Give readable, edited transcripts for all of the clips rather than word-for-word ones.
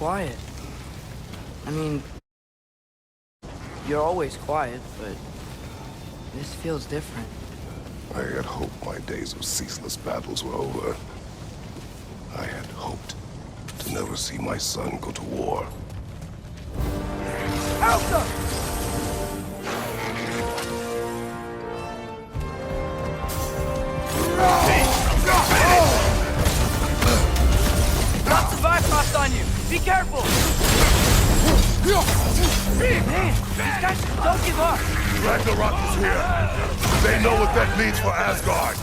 quiet. I mean, you're always quiet, but this feels different. I had hoped my days of ceaseless battles were over. I had hoped to never see my son go to war. Alpha! Lots of Bifrost on you! Be careful! Man, these guys don't give up! Ragnarok is here! They know what that means for Asgard!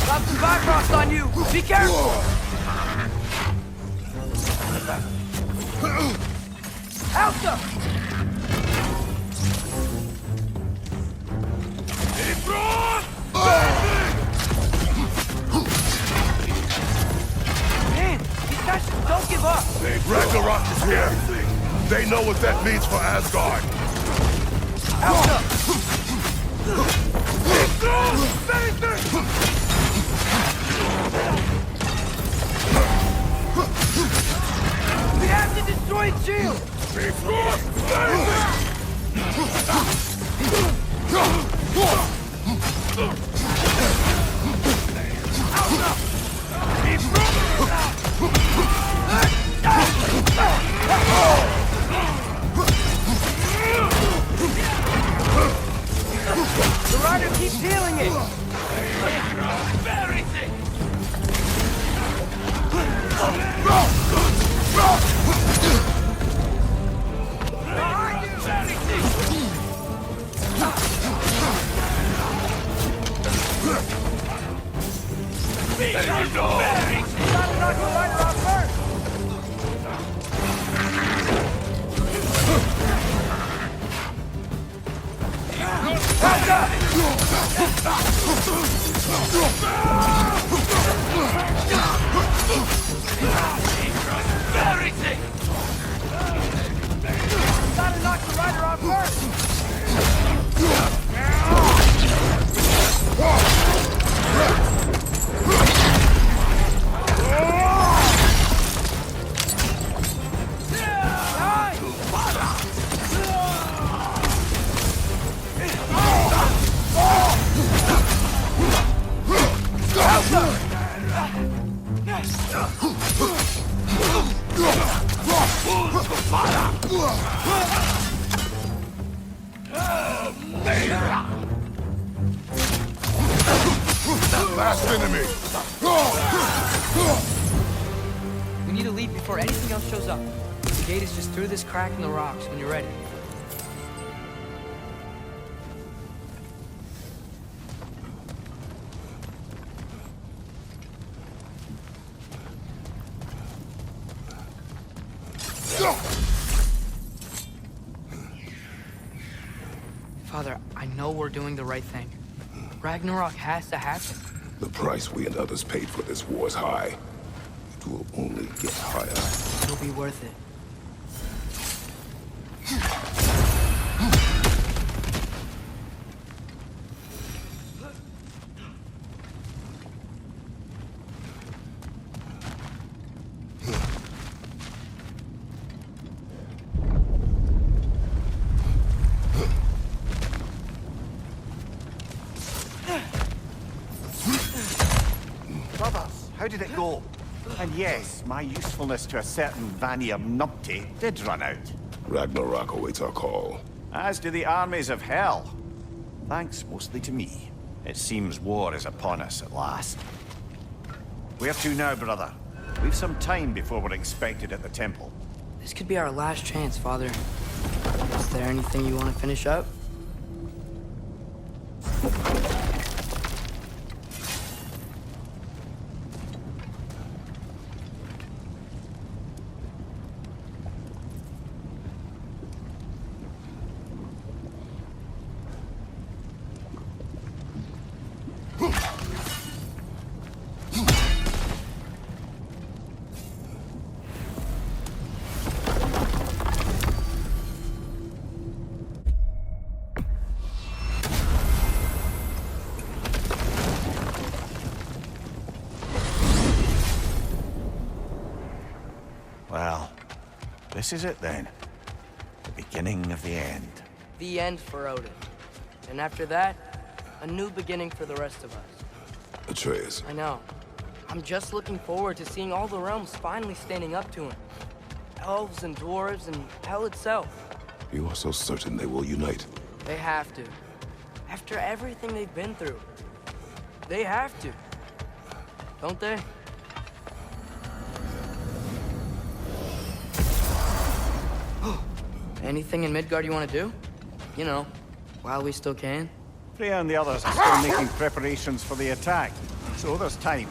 Lots of Bifrost on you! Be careful! Alpha! Man, these guys just don't give up! Ragnarok is here! They know what that means for Asgard! We have to destroy its shield! The rider keeps healing it! Gotta knock the rider out first! Gotta knock the rider out first! Last enemy! We need to leave before anything else shows up. The gate is just through this crack in the rocks when you're ready. Father, I know we're doing the right thing. Ragnarok has to happen. The price we and others paid for this war is high. It will only get higher. It'll be worth it. How did it go? And yes, my usefulness to a certain Vanium numpty did run out. Ragnarok awaits our call. As do the armies of Hell. Thanks mostly to me. It seems war is upon us at last. Where to now, brother? We've some time before we're expected at the temple. This could be our last chance, Father. Is there anything you want to finish up? this is it then. The beginning of the end. The end for Odin. And after that, a new beginning for the rest of us. Atreus, I know. I'm just looking forward to seeing all the realms finally standing up to him. Elves and dwarves and hell itself. you are so certain they will unite. They have to. After everything they've been through. They have to. Don't they? Anything in Midgard you want to do? You know, while we still can. Freya and the others are still making preparations for the attack, so there's time.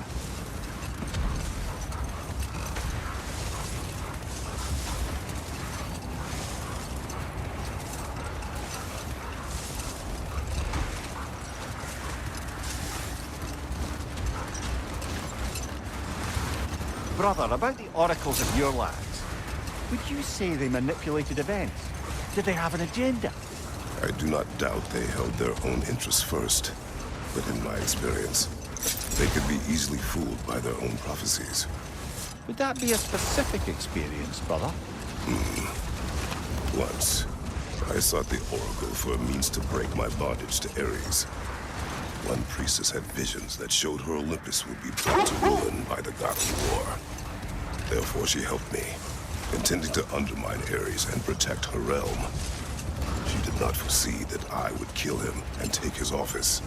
Brother, about the oracles of your lands, would you say they manipulated events? Did they have an agenda? I do not doubt they held their own interests first. But in my experience, they could be easily fooled by their own prophecies. Would that be a specific experience, brother? Once, I sought the Oracle for a means to break my bondage to Ares. One priestess had visions that showed her Olympus would be brought to ruin by the god of war. Therefore she helped me, intending to undermine Ares and protect her realm. She did not foresee that I would kill him and take his office.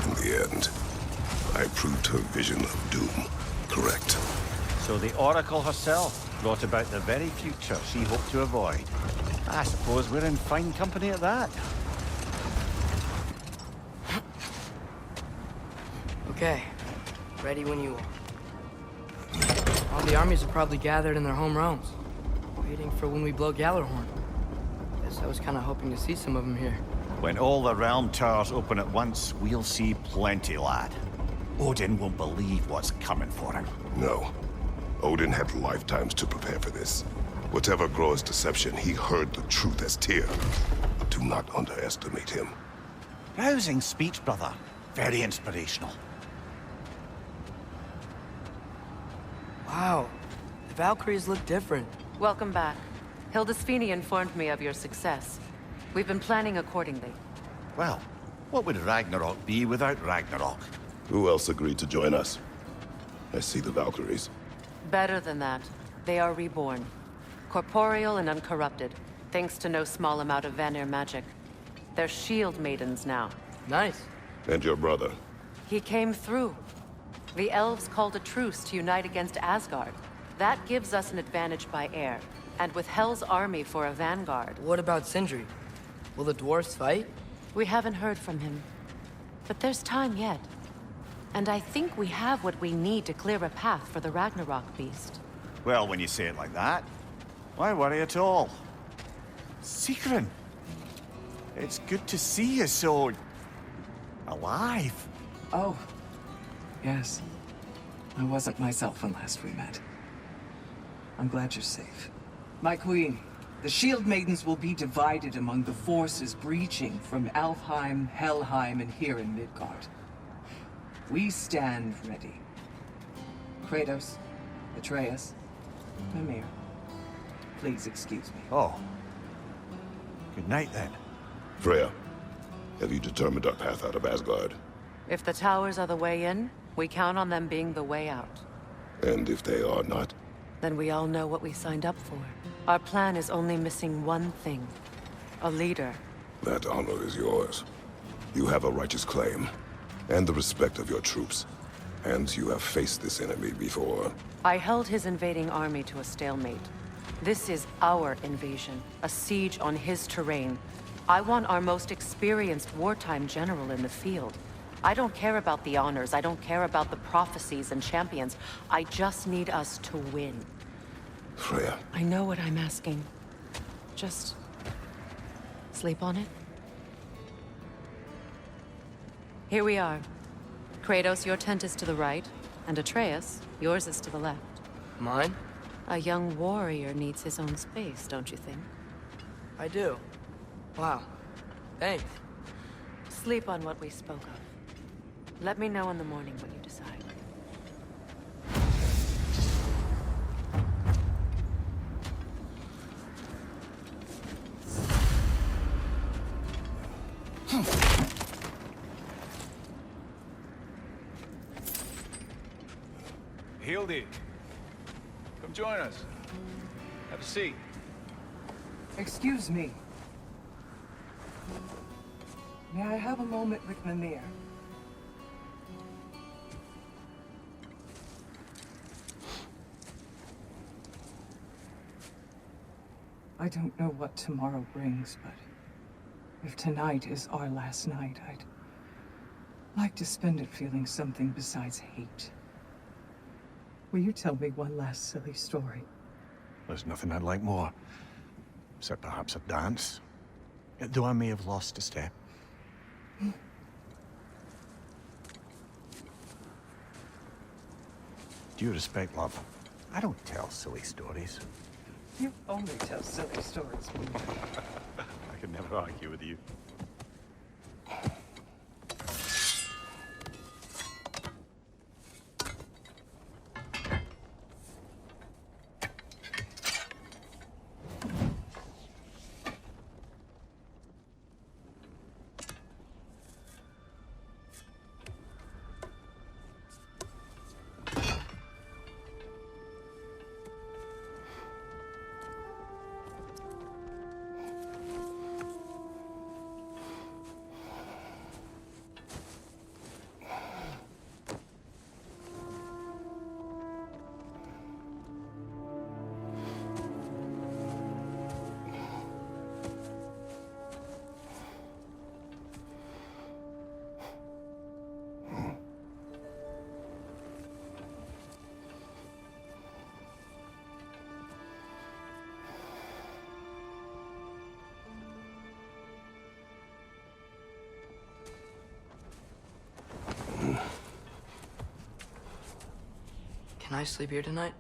In the end, I proved her vision of doom correct. So the Oracle herself brought about the very future she hoped to avoid. I suppose we're in fine company at that. Okay. Ready when you are. All the armies are probably gathered in their home realms, waiting for when we blow Gallarhorn. Guess I was kind of hoping to see some of them here. When all the realm towers open at once, we'll see plenty, lad. Odin won't believe what's coming for him. No. Odin had lifetimes to prepare for this. Whatever Groa's deception, he heard the truth as Tyr. Do not underestimate him. Rousing speech, brother. Very inspirational. Wow. The Valkyries look different. Welcome back. Hildisvini informed me of your success. We've been planning accordingly. Well, what would Ragnarok be without Ragnarok? Who else agreed to join us? I see the Valkyries. Better than that. They are reborn. Corporeal and uncorrupted, thanks to no small amount of Vanir magic. They're shield maidens now. Nice. And your brother. He came through. The elves called a truce to unite against Asgard. That gives us an advantage by air, and with Hel's army for a vanguard. What about Sindri? Will the dwarves fight? We haven't heard from him. But there's time yet. And I think we have what we need to clear a path for the Ragnarok beast. Well, when you say it like that, why worry at all? Sigrun! It's good to see you so... alive. Oh, yes. I wasn't myself when last we met. I'm glad you're safe. My queen, the Shield Maidens will be divided among the forces breaching from Alfheim, Helheim, and here in Midgard. We stand ready. Kratos, Atreus, Mimir, please excuse me. Oh. Good night, then. Freya, have you determined our path out of Asgard? If the towers are the way in, we count on them being the way out. And if they are not? Then we all know what we signed up for. Our plan is only missing one thing. A leader. That honor is yours. You have a righteous claim, and the respect of your troops. And you have faced this enemy before. I held his invading army to a stalemate. This is our invasion, a siege on his terrain. I want our most experienced wartime general in the field. I don't care about the honors, I don't care about the prophecies and champions. I just need us to win. Freya. I know what I'm asking. Just... sleep on it? Here we are. Kratos, your tent is to the right, and Atreus, yours is to the left. Mine? A young warrior needs his own space, don't you think? I do. Wow. Thanks. Sleep on what we spoke of. Let me know in the morning what you decide. Hildy, come join us. Have a seat. Excuse me. May I have a moment with Mimir? I don't know what tomorrow brings, but if tonight is our last night, I'd like to spend it feeling something besides hate. Will you tell me one last silly story? There's nothing I'd like more. Except perhaps a dance. Though I may have lost a step. Due respect, love, I don't tell silly stories. You only tell silly stories. I can never argue with you. Can I sleep here tonight?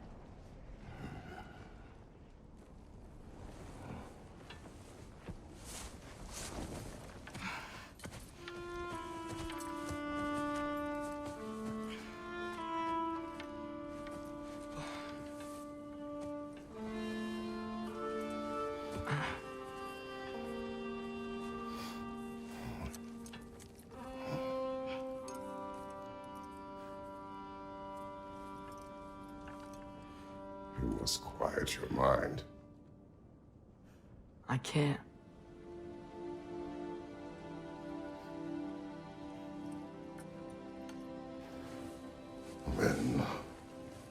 You must quiet your mind. I can't. Then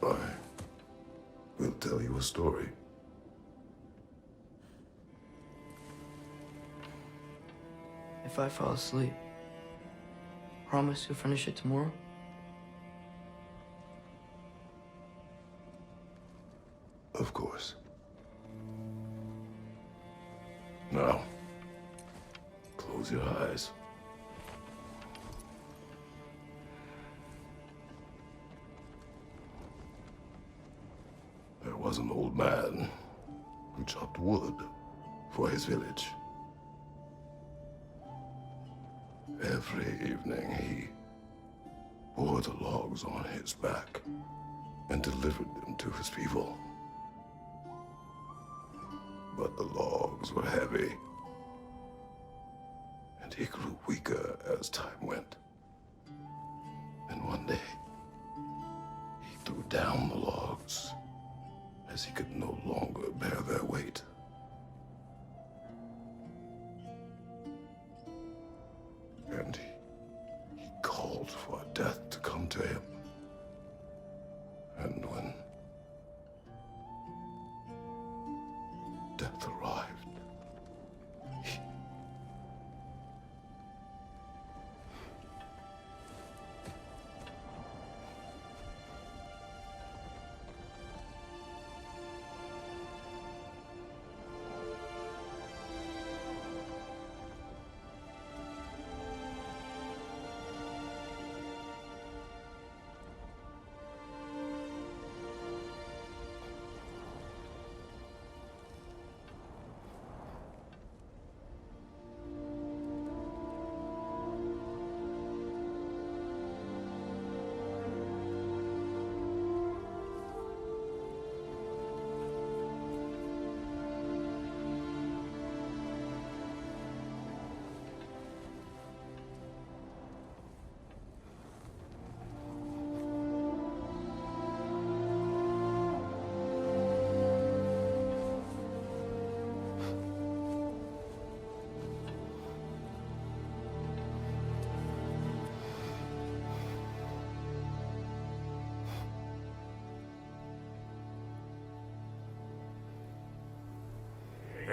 I will tell you a story. If I fall asleep, promise you'll finish it tomorrow? Of course. Now, close your eyes. There was an old man who chopped wood for his village. Every evening he bore the logs on his back and delivered them to his people. But the logs were heavy, and he grew weaker as time went. And one day, he threw down the logs as he could no longer bear their weight. And he called for death to come to him. And when death arrived,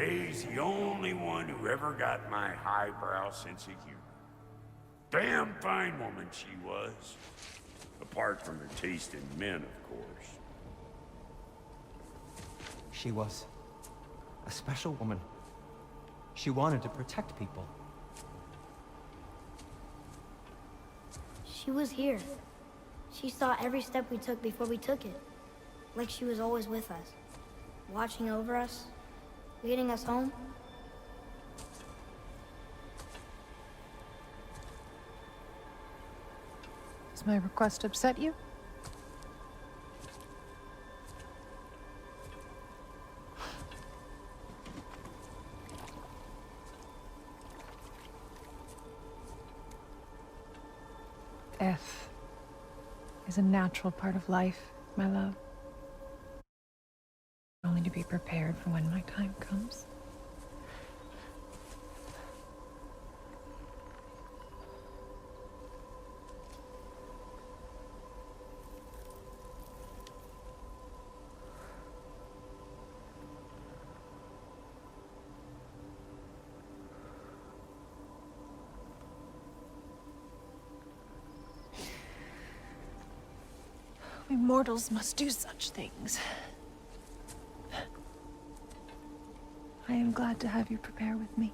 Ray's the only one who ever got my highbrow sense of humor. Damn fine woman she was. Apart from her taste in men, of course. She was a special woman. She wanted to protect people. She was here. She saw every step we took before we took it. Like she was always with us. Watching over us. Leading us home. Does my request upset you? Death is a natural part of life, my love. Only to be prepared for when my time comes. We mortals must do such things. I am glad to have you prepare with me.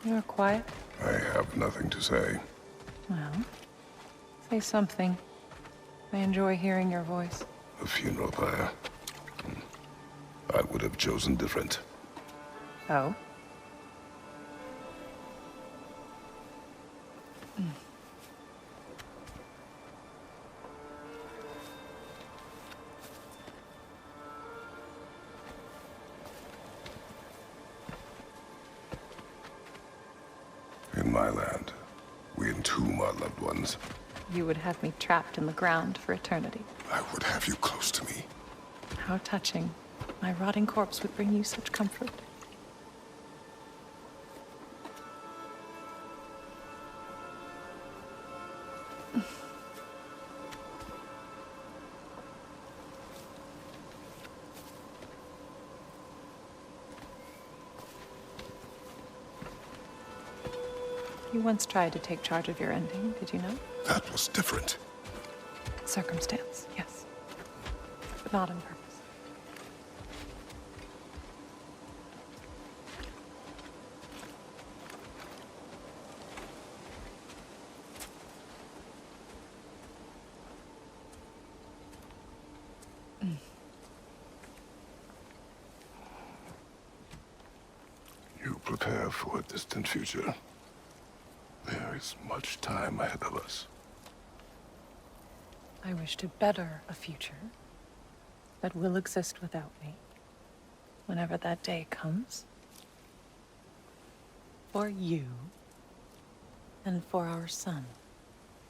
You're quiet. I have nothing to say. Well, say something. I enjoy hearing your voice. A funeral pyre. I would have chosen different. Oh? In my land, we entomb our loved ones. You would have me trapped in the ground for eternity. I would have you close to me. How touching. My rotting corpse would bring you such comfort. You once tried to take charge of your ending, did you know? That was different. Circumstance, yes. But not on purpose. You prepare for a distant future. There is much time ahead of us. I wish to better a future that will exist without me, whenever that day comes. For you, and for our son.